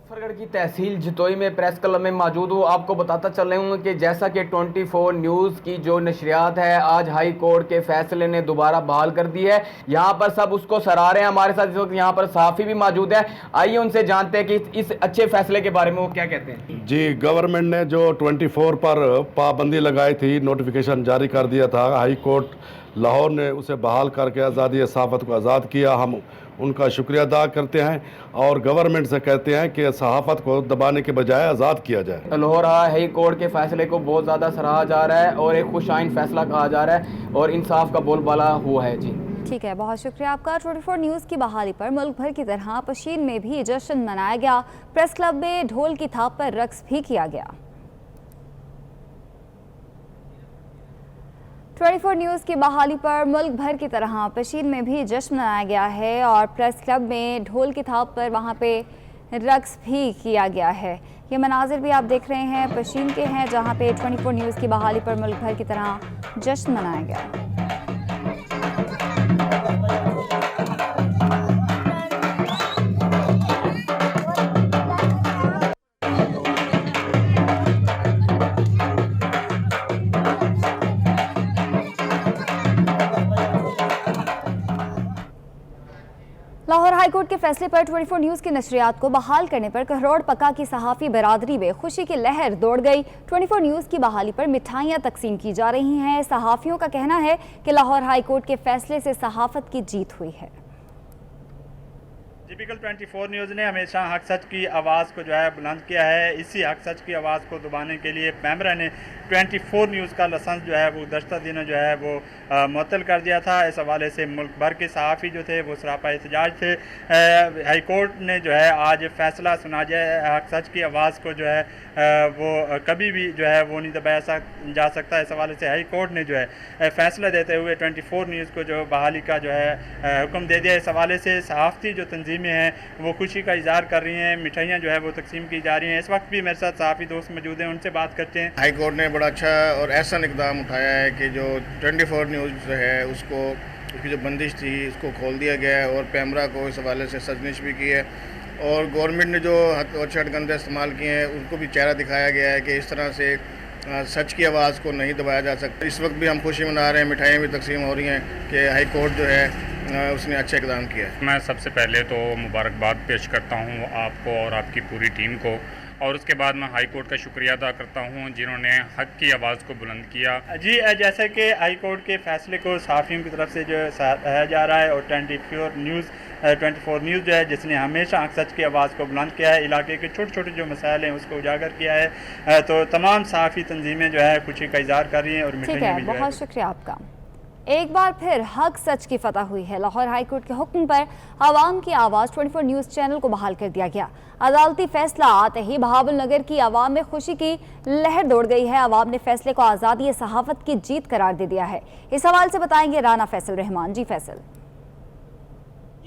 मुजफ्फरगढ़ की तहसील जतोई में प्रेस क्लब में मौजूद हूँ। आपको बताता चल रहे हूँ कि जैसा कि 24 न्यूज़ की जो नशरियात है आज हाई कोर्ट के फैसले ने दोबारा बहाल कर दी है। यहाँ पर सब उसको सराह रहे हैं। हमारे साथ इस वक्त यहाँ पर सहाफ़ी भी मौजूद है। आइए उनसे जानते हैं कि इस अच्छे फैसले के बारे में वो क्या कहते हैं। जी, गवर्नमेंट ने जो 24 पर पाबंदी लगाई थी, नोटिफिकेशन जारी कर दिया था, हाई कोर्ट लाहौर ने उसे बहाल करके आज़ादी सहाफ़त को आज़ाद किया। हम उनका शुक्रिया अदा करते हैं और गवर्नमेंट से कहते हैं कि सहाफ़त को दबाने के बजाय आज़ाद किया जाए। लाहौर हाई कोर्ट के फैसले को बहुत ज़्यादा सराहा जा रहा है और एक खुशाइन फैसला कहा जा रहा है और इंसाफ का बोलबाला हुआ है। जी ठीक है, बहुत शुक्रिया आपका। 24 न्यूज़ की बहाली पर मुल्क भर की तरह पशीन में भी जश्न मनाया गया। प्रेस क्लब में ढोल की थाप पर रक्स भी किया गया। 24 न्यूज़ की बहाली पर मुल्क भर की तरह पशीन में भी जश्न मनाया गया है और प्रेस क्लब में ढोल की थाप पर वहाँ पे रक्स भी किया गया है। ये मनाजिर भी आप देख रहे हैं पशीन के हैं, जहाँ पे 24 न्यूज़ की बहाली पर मुल्क भर की तरह जश्न मनाया गया। लाहौर हाई कोर्ट के फैसले पर 24 न्यूज़ की नशरियात को बहाल करने पर करोड़ पक्का की सहाफ़ी बरादरी में खुशी की लहर दौड़ गई। 24 न्यूज़ की बहाली पर मिठाइयाँ तकसीम की जा रही हैं। सहाफ़ियों का कहना है कि लाहौर हाई कोर्ट के फैसले से सहाफ़त की जीत हुई है। टिपिकल 24 न्यूज़ ने हमेशा हक सच की आवाज़ को जो है बुलंद किया है। इसी हक सच की आवाज़ को दबाने के लिए पैमरा ने 24 न्यूज़ का लाइसेंस जो है वो गुज़श्ता दिनों जो है वो मुअत्तल कर दिया था। इस हवाले से मुल्क भर के सहाफ़ी जो थे वो सरापा एहतजाज थे। हाई कोर्ट ने जो है आज फैसला सुना जाए, हक सच की आवाज़ को जो है वो कभी भी जो है वो नहीं दबाया जा सकता। इस हवाले से हाई कोर्ट ने जो है फैसला देते हुए 24 न्यूज़ को जो बहाली का जो है हुक्म दे दिया। इस हवाले से सहाफ़ती जो तंजीमें हैं वो खुशी का इजहार कर रही हैं। मिठाइयाँ जो है वो तकसीम की जा रही हैं। इस वक्त भी मेरे साथ सहाफ़ी दोस्त मौजूद हैं, उनसे बात करते हैं। हाई कोर्ट ने बड़ा अच्छा और ऐसा इक़दाम उठाया है कि जो 24 न्यूज़ जो है उसको उसकी जो बंदिश थी उसको खोल दिया गया है और पैमरा को इस हवाले से सजनिश भी की है और गवर्नमेंट ने जो हथकंडे इस्तेमाल किए हैं उनको भी चेहरा दिखाया गया है कि इस तरह से सच की आवाज़ को नहीं दबाया जा सकता। इस वक्त भी हम खुशी मना रहे हैं, मिठाइयाँ भी तकसीम हो रही हैं कि हाई कोर्ट जो है उसने अच्छा इक़दाम किया है। मैं सबसे पहले तो मुबारकबाद पेश करता हूँ आपको और आपकी पूरी टीम को और उसके बाद मैं हाई कोर्ट का शुक्रिया अदा करता हूँ जिन्होंने हक की आवाज़ को बुलंद किया। जी, जैसे कि हाई कोर्ट के फैसले को सहाफ़ियों की तरफ से जो सराहा जा रहा है और 24 न्यूज़ जो है जिसने हमेशा हक सच की आवाज़ को बुलंद किया है, इलाके के छोटे छोटे जो मसाइल हैं उसको उजागर किया है, तो तमाम सहाफ़ी तंजीमें जो है खुशी का इजहार कर रही हैं और मिठाइयाँ भी जो है। बहुत शुक्रिया आपका। एक बार फिर हक सच की फतह हुई है। लाहौर हाई कोर्ट के हुक्म पर आवाम की आवाज़ 24 न्यूज़ चैनल को बहाल कर दिया गया। अदालती फैसला आते ही बहावल नगर की आवाम में खुशी की लहर दौड़ गई है। आवाम ने फैसले को आज़ादी सहाफ़त की जीत करार दे दिया है। इस हवाले से बताएंगे राना फैसल रहमान। जी फैसल।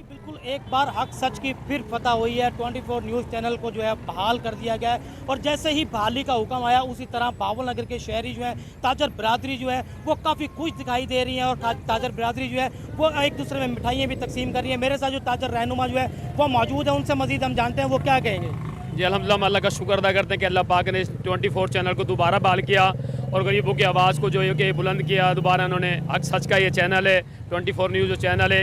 बिल्कुल एक बार हक सच की फिर फतह हुई है। 24 न्यूज़ चैनल को जो है बहाल कर दिया गया है और जैसे ही बहाली का हुक्म आया उसी तरह बहावल नगर के शहरी जो है ताजर बिरादरी जो है वो काफ़ी खुश दिखाई दे रही है और ताजर बिरादरी जो है वो एक दूसरे में मिठाइयाँ भी तकसीम कर रही है। मेरे साथ जो ताजर रहनुमा जो है वो मौजूद है, उनसे मज़ीद हम जानते हैं वो क्या कहेंगे। जी अल्हम्दुलिल्लाह, अल्लाह का शुक्र अदा करते हैं कि अल्लाह पाक ने 24 चैनल को दोबारा बहाल किया और गरीबों की आवाज़ को जो है कि बुलंद किया। दोबारा उन्होंने हक सच का ये चैनल है 24 न्यूज़ जो चैनल है,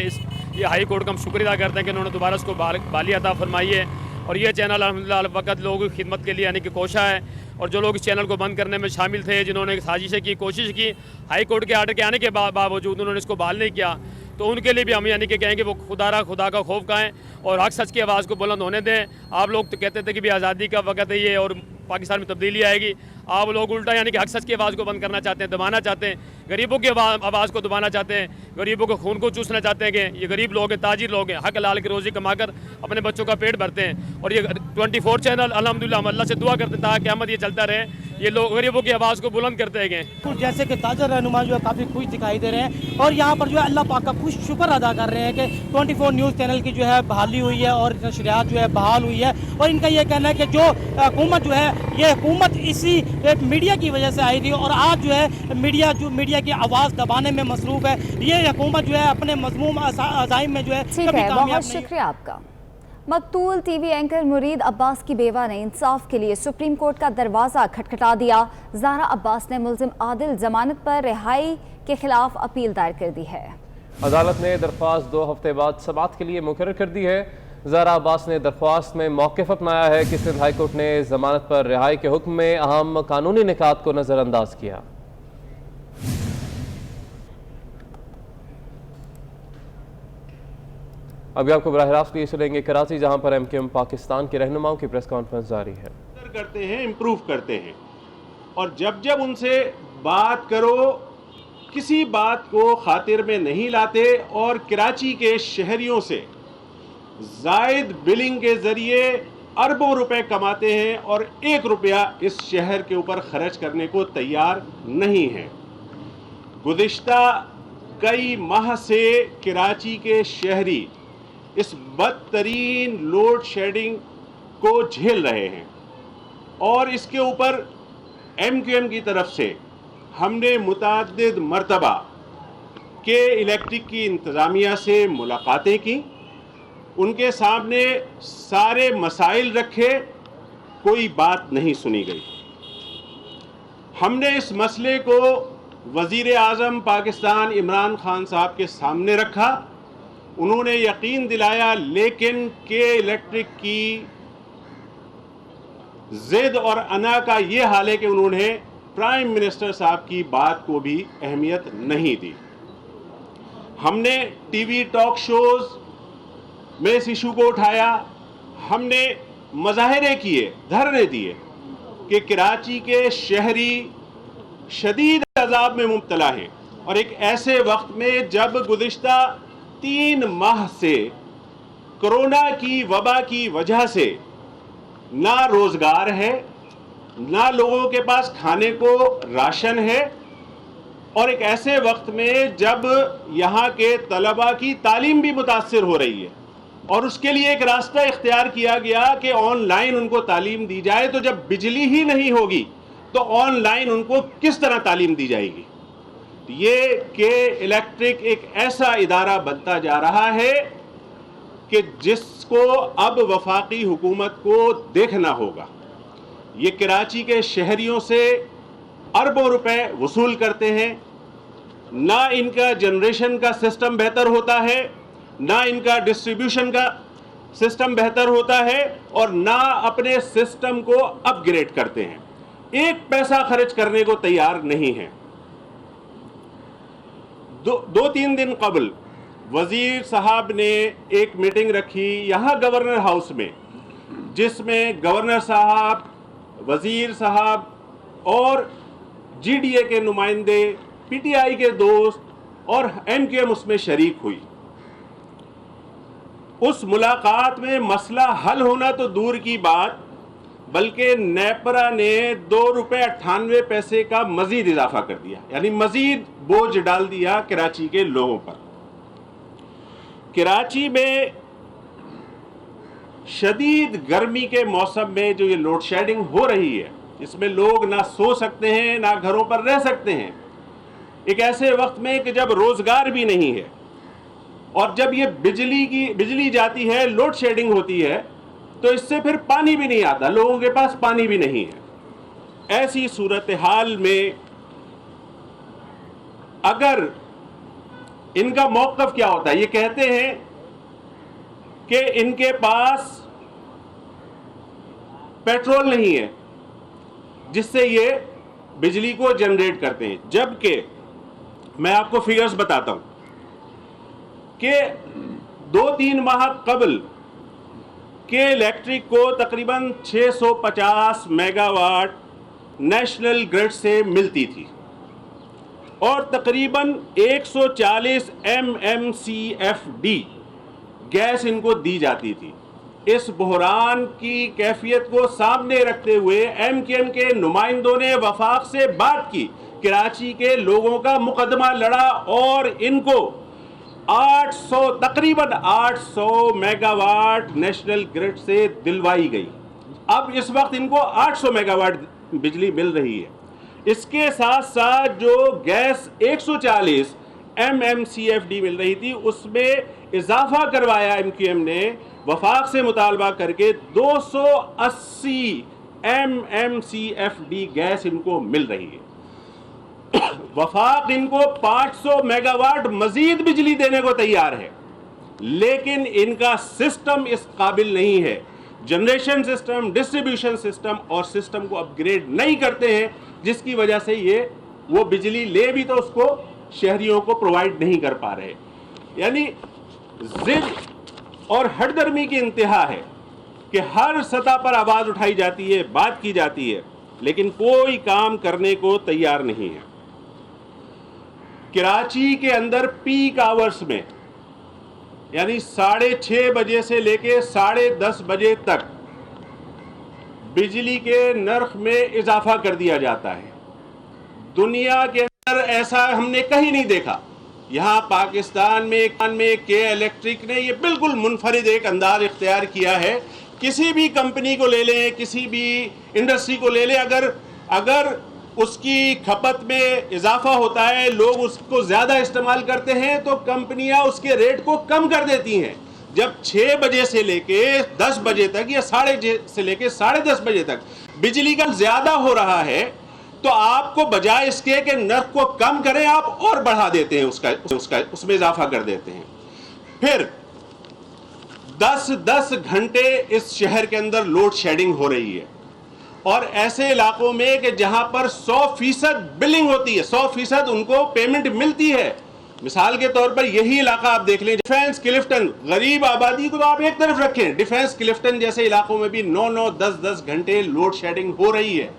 ये हाई कोर्ट का हम शुक्रिया अदा करते हैं कि उन्होंने दोबारा उसको बहाली अता फरमाई है और ये चैनल अल्हम्दुलिल्लाह वक्त लोगों की खिदमत के लिए यानी कि कोशा है और जो लोग इस चैनल को बंद करने में शामिल थे, जिन्होंने साजिशें की, कोशिश की, हाई कोर्ट के आर्डर के आने के बावजूद उन्होंने इसको बहाल नहीं किया, तो उनके लिए भी हम यानी कि कहेंगे वो खुदा का खौफ खाएँ और हक सच की आवाज़ को बुलंद होने दें। आप लोग तो कहते थे कि भी आज़ादी का वक्त है ये और पाकिस्तान में तब्दीली आएगी, आप लोग उल्टा यानी कि हक सच की आवाज़ को बंद करना चाहते हैं, दबाना चाहते हैं, गरीबों की आवाज़ को दबाना चाहते हैं, गरीबों के खून को चूसना चाहते हैं कि ये गरीब लोग हैं, ताजिर लोग हैं, हक हलाल की रोज़ी कमाकर अपने बच्चों का पेट भरते हैं। और ये 24 चैनल अल्हम्दुलिल्लाह हम अल्लाह से दुआ करते हैं ताकि क़यामत ये चलता रहे ये लोग गरीबों की आवाज़ को बुलंद करते गए। जैसे कि ताजर रहनुमा जो है काफ़ी खुश दिखाई दे रहे हैं और यहाँ पर जो है अल्लाह पाक का शुक्र अदा कर रहे हैं कि 24 न्यूज़ चैनल की जो है बहाली हुई है और नशरियात जो है बहाल हुई है। और इनका ये कहना है कि जो हुकूमत जो है ये हुकूमत इसी मीडिया की वजह से आई थी और आज जो है मीडिया की आवाज़ दबाने में मसरूफ़ है। ये हुकूमत जो है अपने मज़मूम अज़ाइम में जो है ठीक है, बहुत शुक्रिया आपका। मकतूल टीवी एंकर मुरीद अब्बास की बेवा ने इंसाफ के लिए सुप्रीम कोर्ट का दरवाज़ा खटखटा दिया। ज़हरा अब्बास ने मुल्जिम आदिल जमानत पर रिहाई के खिलाफ अपील दायर कर दी है। अदालत ने दरख्वास्त 2 हफ्ते बाद समाअत के लिए मुकर्रर कर दी है। ज़हरा अब्बास ने दरख्वास्त में मौक़िफ़ अपनाया है कि सिंध हाई कोर्ट ने जमानत पर रिहाई के हुक्म में अहम कानूनी निकात को नज़रअंदाज किया। अभी आपको बराह रास्त लिए चलेंगे कराची, जहां पर MKM पाकिस्तान के रहनुमाओं की प्रेस कॉन्फ्रेंस जारी है। करते हैं, इम्प्रूव करते हैं और जब उनसे बात करो किसी बात को खातिर में नहीं लाते और कराची के शहरियों से जायद बिलिंग के ज़रिए अरबों रुपए कमाते हैं और 1 रुपया इस शहर के ऊपर खर्च करने को तैयार नहीं है। गुज़िश्ता कई माह से कराची के शहरी इस बदतरीन लोड शेडिंग को झेल रहे हैं और इसके ऊपर MQM की तरफ से हमने मुतअद्दिद मरतबा के इलेक्ट्रिक की इंतज़ामिया से मुलाकातें की, उनके सामने सारे मसाइल रखे, कोई बात नहीं सुनी गई। हमने इस मसले को वज़ीर आज़म पाकिस्तान इमरान खान साहब के सामने रखा, उन्होंने यकीन दिलाया, लेकिन के इलेक्ट्रिक की ज़िद और अना का ये हाल है कि उन्होंने प्राइम मिनिस्टर साहब की बात को भी अहमियत नहीं दी। हमने टीवी टॉक शोज़ में इस इशू को उठाया, हमने मुज़ाहरे किए, धरने दिए कि कराची के शहरी शदीद अज़ाब में मुब्तला हैं और एक ऐसे वक्त में जब गुज़िश्ता 3 माह से कोरोना की वबा की वजह से ना रोज़गार है, ना लोगों के पास खाने को राशन है और एक ऐसे वक्त में जब यहाँ के तलबा की तालीम भी मुतासिर हो रही है और उसके लिए एक रास्ता इख्तियार किया गया कि ऑनलाइन उनको तालीम दी जाए। तो जब बिजली ही नहीं होगी तो ऑनलाइन उनको किस तरह तालीम दी जाएगी? ये के इलेक्ट्रिक एक ऐसा इदारा बनता जा रहा है कि जिसको अब वफाकी हुकूमत को देखना होगा। ये कराची के शहरियों से अरबों रुपए वसूल करते हैं, ना इनका जनरेशन का सिस्टम बेहतर होता है, ना इनका डिस्ट्रीब्यूशन का सिस्टम बेहतर होता है और ना अपने सिस्टम को अपग्रेड करते हैं। 1 पैसा खर्च करने को तैयार नहीं है। 2-3 दिन कबल वज़ीर साहब ने एक मीटिंग रखी यहाँ गवर्नर हाउस में, जिसमें गवर्नर साहब, वज़ीर साहब और GDA के नुमाइंदे, PTI के दोस्त और MQM उसमें शरीक हुई। उस मुलाकात में मसला हल होना तो दूर की बात, बल्कि नेपरा ने 2 रुपये 98 पैसे का मजीद इजाफा कर दिया, यानी मजीद बोझ डाल दिया कराची के लोगों पर। कराची में शदीद गर्मी के मौसम में जो ये लोड शेडिंग हो रही है, इसमें लोग ना सो सकते हैं ना घरों पर रह सकते हैं। एक ऐसे वक्त में कि जब रोजगार भी नहीं है और जब ये बिजली जाती है, लोड शेडिंग होती है, तो इससे फिर पानी भी नहीं आता, लोगों के पास पानी भी नहीं है। ऐसी सूरत हाल में अगर इनका मौक़िफ़ क्या होता है? ये कहते हैं कि इनके पास पेट्रोल नहीं है जिससे ये बिजली को जनरेट करते हैं, जबकि मैं आपको फिगर्स बताता हूं कि 2-3 माह कबल के इलेक्ट्रिक को तकरीबन 650 मेगावाट नेशनल ग्रिड से मिलती थी और तकरीबन 140 MMCFD गैस इनको दी जाती थी। इस बहरान की कैफियत को सामने रखते हुए MKM के नुमाइंदों ने वफाक से बात की, कराची के लोगों का मुकदमा लड़ा और इनको 800 तकरीबन 800 मेगावाट नेशनल ग्रिड से दिलवाई गई। अब इस वक्त इनको 800 मेगावाट बिजली मिल रही है। इसके साथ साथ जो गैस 140 MMCFD मिल रही थी उसमें इजाफा करवाया MKM ने वफाक से मुतालबा करके 280 MMCFD गैस इनको मिल रही है। वफाक इनको 500 मेगावाट मजीद बिजली देने को तैयार है, लेकिन इनका सिस्टम इस काबिल नहीं है। जनरेशन सिस्टम, डिस्ट्रीब्यूशन सिस्टम और सिस्टम को अपग्रेड नहीं करते हैं, जिसकी वजह से वो बिजली ले भी तो उसको शहरियों को प्रोवाइड नहीं कर पा रहे। यानी जिद और हठधर्मी की इंतहा है कि हर सतह पर आवाज उठाई जाती है, बात की जाती है, लेकिन कोई काम करने को तैयार नहीं है। कराची के अंदर पीक आवर्स में यानी 6:30 बजे से लेके 10:30 बजे तक बिजली के नर्ख में इजाफा कर दिया जाता है। दुनिया के अंदर ऐसा हमने कहीं नहीं देखा। यहाँ पाकिस्तान में के इलेक्ट्रिक ने ये बिल्कुल मुनफरिद एक अंदाज इख्तियार किया है। किसी भी कंपनी को ले लें, किसी भी इंडस्ट्री को ले लें, अगर उसकी खपत में इजाफा होता है, लोग उसको ज़्यादा इस्तेमाल करते हैं, तो कंपनियां उसके रेट को कम कर देती हैं। जब 6 बजे से लेके 10 बजे तक या 6:30 से लेके 10:30 बजे तक बिजली का ज़्यादा हो रहा है, तो आपको बजाय इसके कि नर्ख को कम करें, आप और बढ़ा देते हैं, उसमें इजाफा कर देते हैं। फिर 10-10 घंटे इस शहर के अंदर लोड शेडिंग हो रही है, और ऐसे इलाकों में कि जहां पर 100% बिलिंग होती है, 100% उनको पेमेंट मिलती है। मिसाल के तौर पर यही इलाका आप देख लें, डिफेंस क्लिफ्टन, गरीब आबादी को तो आप एक तरफ रखें, डिफेंस क्लिफ्टन जैसे इलाकों में भी 9-9, 10-10 घंटे लोड शेडिंग हो रही है।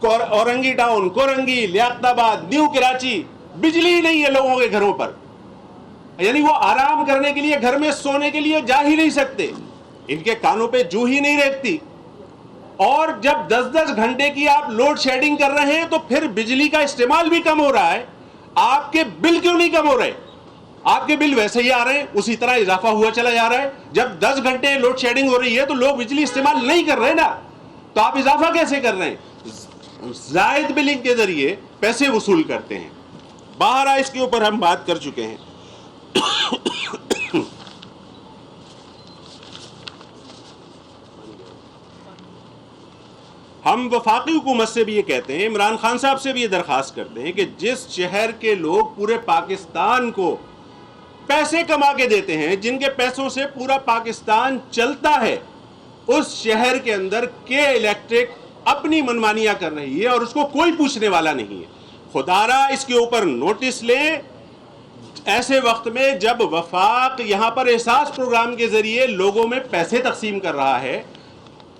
औरंगी टाउन, कोरंगी, लियाकताबाद, न्यू कराची, बिजली ही नहीं है लोगों के घरों पर। यानी वो आराम करने के लिए, घर में सोने के लिए जा ही नहीं सकते, इनके कानों पे जू ही नहीं रेंगती। और जब 10-10 घंटे की आप लोड शेडिंग कर रहे हैं, तो फिर बिजली का इस्तेमाल भी कम हो रहा है। आपके बिल क्यों नहीं कम हो रहे? आपके बिल वैसे ही आ रहे हैं, उसी तरह इजाफा हुआ चला जा रहा है। जब 10 घंटे लोड शेडिंग हो रही है तो लोग बिजली इस्तेमाल नहीं कर रहे ना, तो आप इजाफा कैसे कर रहे हैं? जायद बिलिंग के जरिए पैसे वसूल करते हैं। बाहर इसके ऊपर हम बात कर चुके हैं। हम वफाकी हुकूमत से भी ये कहते हैं, इमरान खान साहब से भी ये दरख्वास्त करते हैं कि जिस शहर के लोग पूरे पाकिस्तान को पैसे कमा के देते हैं, जिनके पैसों से पूरा पाकिस्तान चलता है, उस शहर के अंदर के इलेक्ट्रिक अपनी मनमानियां कर रही है और उसको कोई पूछने वाला नहीं है। खुदारा इसके ऊपर नोटिस लें, ऐसे वक्त में जब वफाक यहाँ पर एहसास प्रोग्राम के जरिए लोगों में पैसे तकसीम कर रहा है,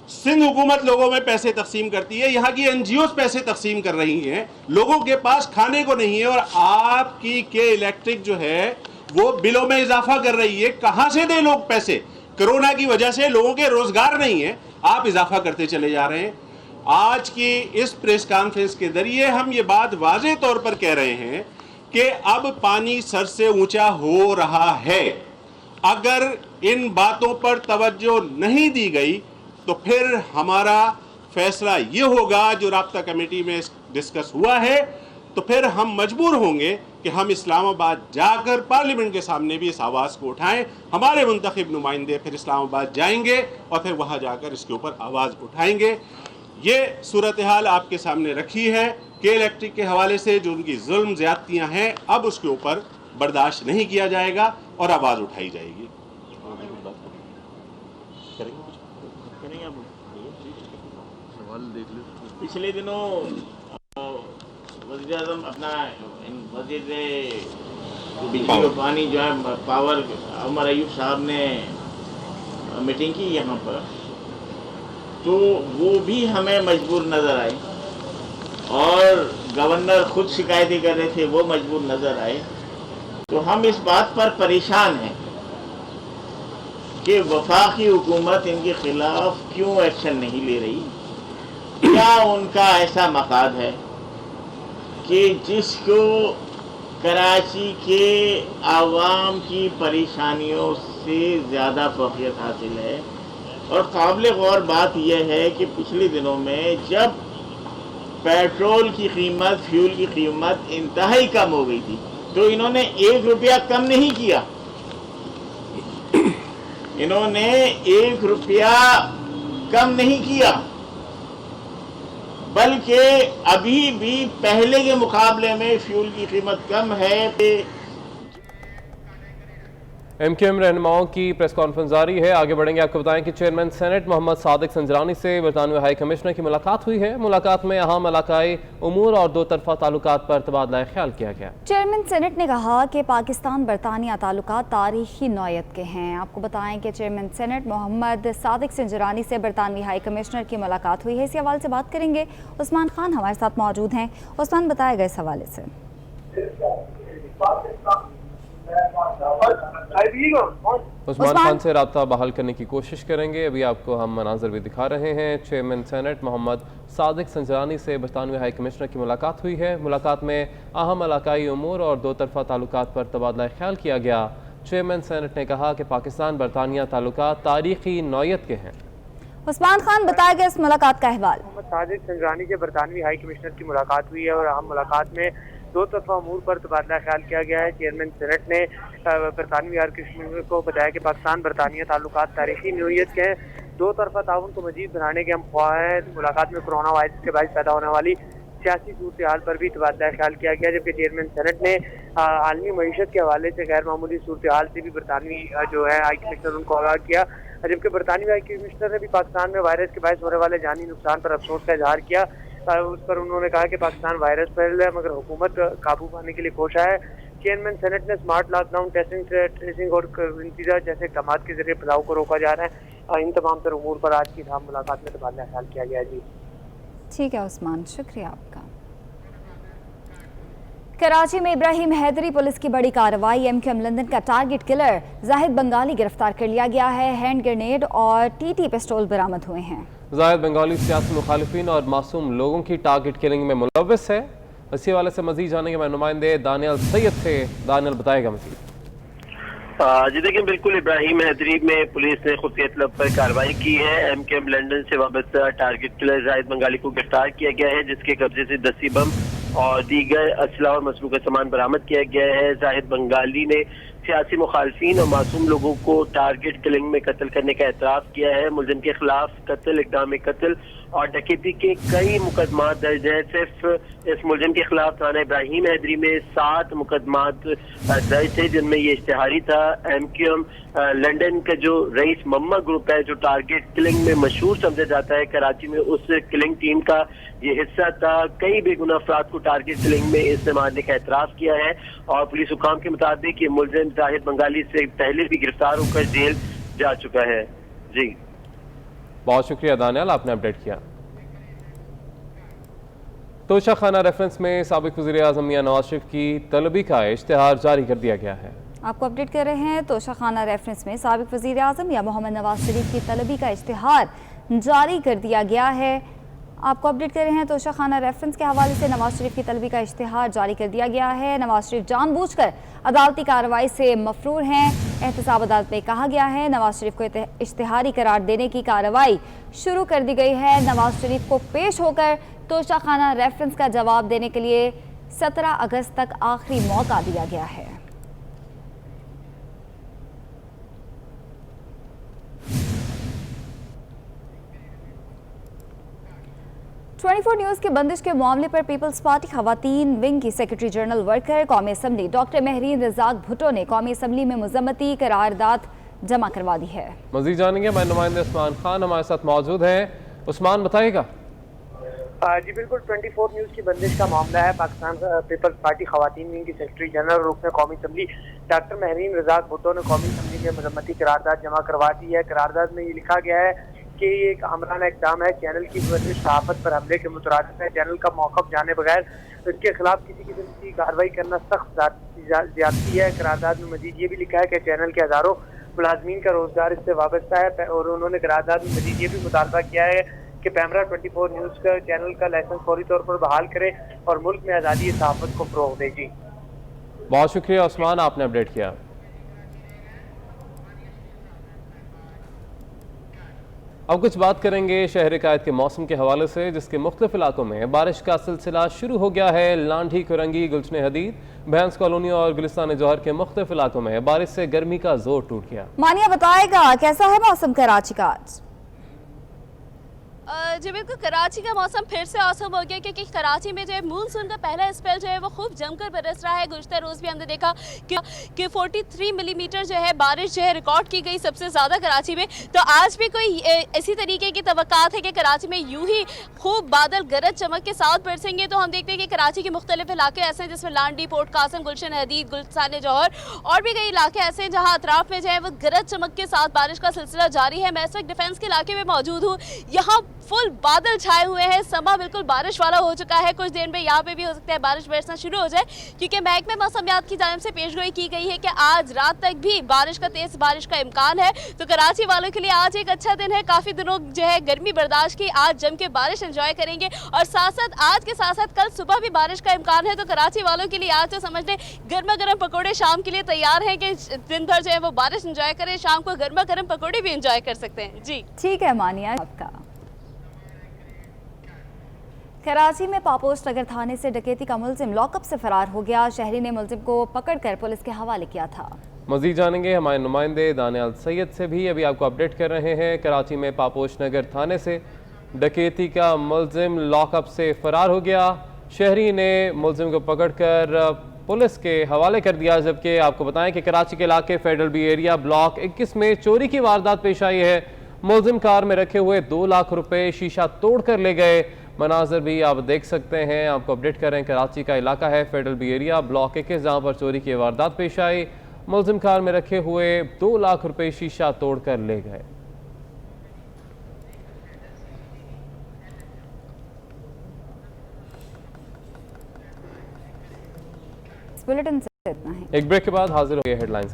सिंध हुकूमत लोगों में पैसे तकसीम करती है, यहाँ की NGOs पैसे तकसीम कर रही हैं, लोगों के पास खाने को नहीं है, और आपकी के इलेक्ट्रिक जो है वो बिलों में इजाफा कर रही है। कहाँ से दे लोग पैसे? कोरोना की वजह से लोगों के रोजगार नहीं है, आप इजाफा करते चले जा रहे हैं। आज की इस प्रेस कॉन्फ्रेंस के जरिए हम ये बात वाज़ेह तौर पर कह रहे हैं कि अब पानी सर से ऊंचा हो रहा है। अगर इन बातों पर तवज्जो नहीं दी गई तो फिर हमारा फैसला ये होगा जो राब्ता कमेटी में डिस्कस हुआ है, तो फिर हम मजबूर होंगे कि हम इस्लामाबाद जाकर पार्लियामेंट के सामने भी इस आवाज़ को उठाएं। हमारे मुंतखब नुमाइंदे फिर इस्लामाबाद जाएंगे और फिर वहाँ जाकर इसके ऊपर आवाज़ उठाएंगे। ये सूरत हाल आपके सामने रखी है के इलेक्ट्रिक के हवाले से, जो उनकी जुल्म ज़्यादतियाँ हैं, अब उसके ऊपर बर्दाश्त नहीं किया जाएगा और आवाज़ उठाई जाएगी। पिछले दिनों वज़ीर-ए-आज़म अपना वज़ीर बिजली और पानी जो है पावर उमर अयूब साहब ने मीटिंग की यहाँ पर, तो वो भी हमें मजबूर नज़र आए, और गवर्नर खुद शिकायतें कर रहे थे, वो मजबूर नज़र आए। तो हम इस बात पर परेशान हैं کہ وفاقی حکومت ان کے خلاف کیوں ایکشن نہیں لے رہی. کیا ان کا ایسا مقصد ہے کہ جس کو کراچی کے عوام کی پریشانیوں سے زیادہ فوقیت حاصل ہے؟ اور قابل غور بات یہ ہے کہ پچھلے دنوں میں جب پیٹرول کی قیمت، فیول کی قیمت انتہائی کم ہو گئی تھی تو انہوں نے 1 روپیہ کم نہیں کیا. انہوں نے 1 روپیہ کم نہیں کیا، بلکہ ابھی بھی پہلے کے مقابلے میں فیول کی قیمت کم ہے. ایم کیو ایم رہنماؤں کی پریس کانفرنس جاری ہے. آگے بڑھیں گے. آپ کو بتائیں کہ چیئرمین سینٹ محمد صادق سنجرانی سے برطانوی ہائی کمشنر کی ملاقات ہوئی ہے. ملاقات میں اہم علاقائی امور اور 2 طرفہ تعلقات پر تبادلہ خیال کیا گیا. چیئرمین سینٹ نے کہا کہ پاکستان برطانیہ تعلقات تاریخی نوعیت کے ہیں. آپ کو بتائیں کہ چیئرمین سینٹ محمد صادق سنجرانی سے برطانوی ہائی کمشنر کی ملاقات ہوئی ہے. اس حوالے سے بات کریں گے. عثمان خان ہمارے ساتھ موجود ہیں. عثمان، بتایا گیا اس حوالے سے. عثمان خان سے رابطہ بحال کرنے کی کوشش کریں گے. ابھی آپ کو ہم مناظر بھی دکھا رہے ہیں. چیئرمین سینٹ محمد صادق سنجرانی سے برطانوی ہائی کمشنر کی ملاقات ہوئی ہے. ملاقات میں اہم علاقائی امور اور 2 طرفہ تعلقات پر تبادلہ خیال کیا گیا. چیئرمین سینٹ نے کہا کہ پاکستان برطانیہ تعلقات تاریخی نوعیت کے ہیں. عثمان خان، بتایا گیا اس ملاقات کا احوال. محمد صادق سنجرانی سے برطانوی ہائی کمشنر کی ملاقات ہوئی ہے اور اہم ملاقات میں 2 طرفہ امور پر تبادلہ خیال کیا گیا ہے. چیئرمین سینٹ نے برطانوی ہائی کمشنر کو بتایا کہ پاکستان برطانیہ تعلقات تاریخی نوعیت کے ہیں. 2 طرفہ تعاون کو مزید بڑھانے کے ہم خواہاں ہیں. ملاقات میں کورونا وائرس کے باعث پیدا ہونے والی سیاسی صورتحال پر بھی تبادلہ خیال کیا گیا، جبکہ چیئرمین سینٹ نے عالمی معیشت کے حوالے سے غیر معمولی صورتحال سے بھی برطانوی جو ہے ہائی کمشنر ان کو آگاہ کیا. جبکہ برطانوی ہائی کمشنر نے بھی پاکستان میں وائرس کے باعث ہونے والے جانی نقصان پر افسوس کا اظہار کیا. اس پر انہوں نے کہا کہ پاکستان وائرس پھیل ہے مگر حکومت قابو پانے کے لیے کوشاں ہے. چیئرمین سینٹ نے smart lockdown, testing, tracing اور کوارنٹائن جیسے اقدامات کے ذریعے پھیلاؤ کو روکا جا رہا ہے. ان تمام تر امور پر آج کی اہم ملاقات میں تبادلہ خیال کیا گیا. جی ٹھیک ہے عثمان، شکریہ آپ کا. کراچی میں ابراہیم حیدری پولیس کی بڑی کارروائی. ایم کیو ایم لندن کا ٹارگٹ کلر زاہد بنگالی گرفتار کر لیا گیا ہے. ہینڈ گرینیڈ اور ٹی پسٹول برآمد ہوئے ہیں. زاہد بنگالی سیاسی مخالفین اور معصوم لوگوں کی ٹارگٹ کلنگ میں ملوث ہے. اسی حوالے سے مزید جانیں گے میں نمائندے دانیال سید سے. دانیال بتائے گا مزید. جی دیکھیں، بالکل ابراہیم حیدری میں پولیس نے خفیہ طلب پر کارروائی کی ہے. ایم کیو ایم لندن سے وابستہ ٹارگٹ کلر زاہد بنگالی کو گرفتار کیا گیا ہے، جس کے قبضے سے دستی بم اور دیگر اسلحہ اور مسروقہ سامان برآمد کیا گیا ہے. زاہد بنگالی نے سیاسی مخالفین اور معصوم لوگوں کو ٹارگٹ کلنگ میں قتل کرنے کا اعتراف کیا ہے. ملزم کے خلاف قتل، اقدام قتل اور ڈکیتی کے کئی مقدمات درج ہیں. صرف اس ملزم کے خلاف تھانہ ابراہیم حیدری میں 7 مقدمات درج تھے، جن میں یہ اشتہاری تھا. ایم کیو ایم لندن کا جو رئیس مما گروپ ہے، جو ٹارگٹ کلنگ میں مشہور سمجھا جاتا ہے کراچی میں، اس کلنگ ٹیم کا یہ حصہ تھا. کئی بے گناہ افراد کو ٹارگٹ کلنگ میں استعمال کا اعتراف کیا ہے اور پولیس حکام کے مطابق یہ ملزم زاہد بنگالی سے پہلے بھی گرفتار ہو کر جیل جا چکا ہے. جی بہت شکریہ دانیال، آپ نے اپڈیٹ کیا. توشہ خانہ ریفرنس میں سابق وزیر اعظم میاں نواز شریف کی طلبی کا اشتہار جاری کر دیا گیا ہے. آپ کو اپڈیٹ کر رہے ہیں. توشہ خانہ ریفرنس میں سابق وزیر اعظم یا محمد نواز شریف کی طلبی کا اشتہار جاری کر دیا گیا ہے. آپ کو اپڈیٹ کر رہے ہیں توشہ خانہ ریفرنس کے حوالے سے. نواز شریف کی طلبی کا اشتہار جاری کر دیا گیا ہے. نواز شریف جان بوجھ کر عدالتی کارروائی سے مفرور ہیں. احتساب عدالت میں کہا گیا ہے نواز شریف کو اشتہاری قرار دینے کی کارروائی شروع کر دی گئی ہے. نواز شریف کو پیش ہو کر توشہ خانہ ریفرنس کا جواب دینے کے لیے 17 اگست تک آخری موقع دیا گیا ہے. ٹوئنٹی فور نیوز کی بندش کے معاملے پر پیپلز پارٹی خواتین ونگ کی سیکرٹری جنرل ورکر قومی اسمبلی ڈاکٹر مہرین رزاق بھٹو نے قومی اسمبلی میں مذمتی قرارداد جمع کروا دی ہے. مزید جانیں گے میں نمائندے عثمان خان ہمارے ساتھ موجود ہیں. عثمان بتائے گا. جی بالکل، 24 نیوز کی بندش کا معاملہ ہے. پاکستان پیپلز پارٹی خواتین ونگ کی سیکرٹری جنرل رکن قومی اسمبلی ڈاکٹر مہرین رزاق بھٹو نے قومی اسمبلی میں مذمتی قرارداد جمع کروا دی ہے. قرارداد میں یہ لکھا گیا ہے کہ یہ ایک آمرانہ اقدام ہے، چینل کی ورزش صحافت پر حملے کے مترادف ہے. چینل کا موقف جانے بغیر اس کے خلاف کسی قسم کی کارروائی کرنا سخت زیادتی ہے. قرارداد میں مزید یہ بھی لکھا ہے کہ چینل کے ہزاروں मुलाजमीन का रोजगार इससे वाबस्ता है और उन्होंने करारदाद में मजीद ये भी मुतालबा किया है कि पैमरा 24 न्यूज़ का चैनल का लाइसेंस फौरी तौर पर बहाल करे और मुल्क में आज़ादी सहाफ़त को फ़रोग़ दे। जी बहुत शुक्रिया उस्मान, आपने अपडेट किया। अब कुछ बात करेंगे शहर कायद के मौसम के हवाले से, जिसके मुख्तलिफ इलाकों में बारिश का सिलसिला शुरू हो गया है। लांढी, कुरंगी, गुलशन हदीद, भैंस कॉलोनी और गुलिस्तान जौहर के मुख्तलिफ इलाकों में बारिश से गर्मी का जोर टूट गया। मानिया बताएगा कैसा है मौसम कराची का आज? जी बिल्कुल, कराची का मौसम फिर से औसम हो गया क्योंकि कराची में जो है मानसून का पहला स्पेल जो है वो खूब जमकर बरस रहा है। गुज़श्ता रोज़ भी हमने देखा कि 43 मिलीमीटर जो है बारिश जो है रिकॉर्ड की गई सबसे ज़्यादा कराची में। तो आज भी कोई इसी तरीके की तवक्कात है कि कराची में यूं ही खूब बादल गरज चमक के साथ बरसेंगे। तो हम देखते हैं कि कराची के मुख्तलिफ इलाके ऐसे हैं जिसमें लांडी, पोर्ट कासिम, गुलशन हदीद, गुलिस्तान जौहर और भी कई इलाके ऐसे हैं जहाँ अतराफ में जो है वो गरज चमक के साथ बारिश का सिलसिला जारी है। मैं इस वक्त डिफेंस के इलाके में मौजूद हूँ। यहाँ फुल बादल छाए हुए हैं, समा बिल्कुल बारिश वाला हो चुका है। कुछ देर में यहाँ पे भी हो सकता है बारिश बरसना शुरू हो जाए क्योंकि महकमे मौसमियात की जानिब से पेशगोई की गई है कि आज रात तक भी तेज बारिश का इम्कान है। तो कराची वालों के लिए आज एक अच्छा दिन है। काफ़ी दिनों जो है गर्मी बर्दाश्त की, आज जम के बारिश एंजॉय करेंगे और साथ साथ आज के साथ साथ कल सुबह भी बारिश का इम्कान है। तो कराची वालों के लिए आज तो समझ लें गर्मा गर्म पकौड़े शाम के लिए तैयार हैं कि दिन भर जो है वो बारिश एंजॉय करें, शाम को गर्मा गर्म पकौड़े भी एंजॉय कर सकते हैं। जी ठीक है मानिया आपका। कराची में पापोश नगर थाने से डकैती का मुलजिम लॉकअप से फरार हो गया। शहरी ने मुलजिम को पकड़कर पुलिस के हवाले किया था। मजीद जानेंगे हमारे नुमाइंदे दानियाल सैयद से भी, अभी आपको अपडेट कर रहे हैं। कराची में पापोश नगर थाने से डकैती का मुलजिम लॉकअप से फरार हो गया। शहरी ने मुलजिम को पकड़कर पुलिस के हवाले कर दिया। जबकि आपको बताएं कि कराची के इलाके फेडरल बी एरिया ब्लॉक 21 में चोरी की वारदात पेश आई है। मुलजिम कार में रखे हुए 2 लाख रुपए शीशा तोड़ कर ले गए। मनाजर भी आप देख सकते हैं, आपको अपडेट करें। कराची का इलाका है फेडरल बी एरिया ब्लॉक 21 जहाँ पर चोरी की वारदात पेश आई। मुलजिम कार में रखे हुए 2 लाख रुपए शीशा तोड़ कर ले गए। बुलेटिन से इतना है। एक ब्रेक के बाद हाजिर हो गए हेडलाइंस।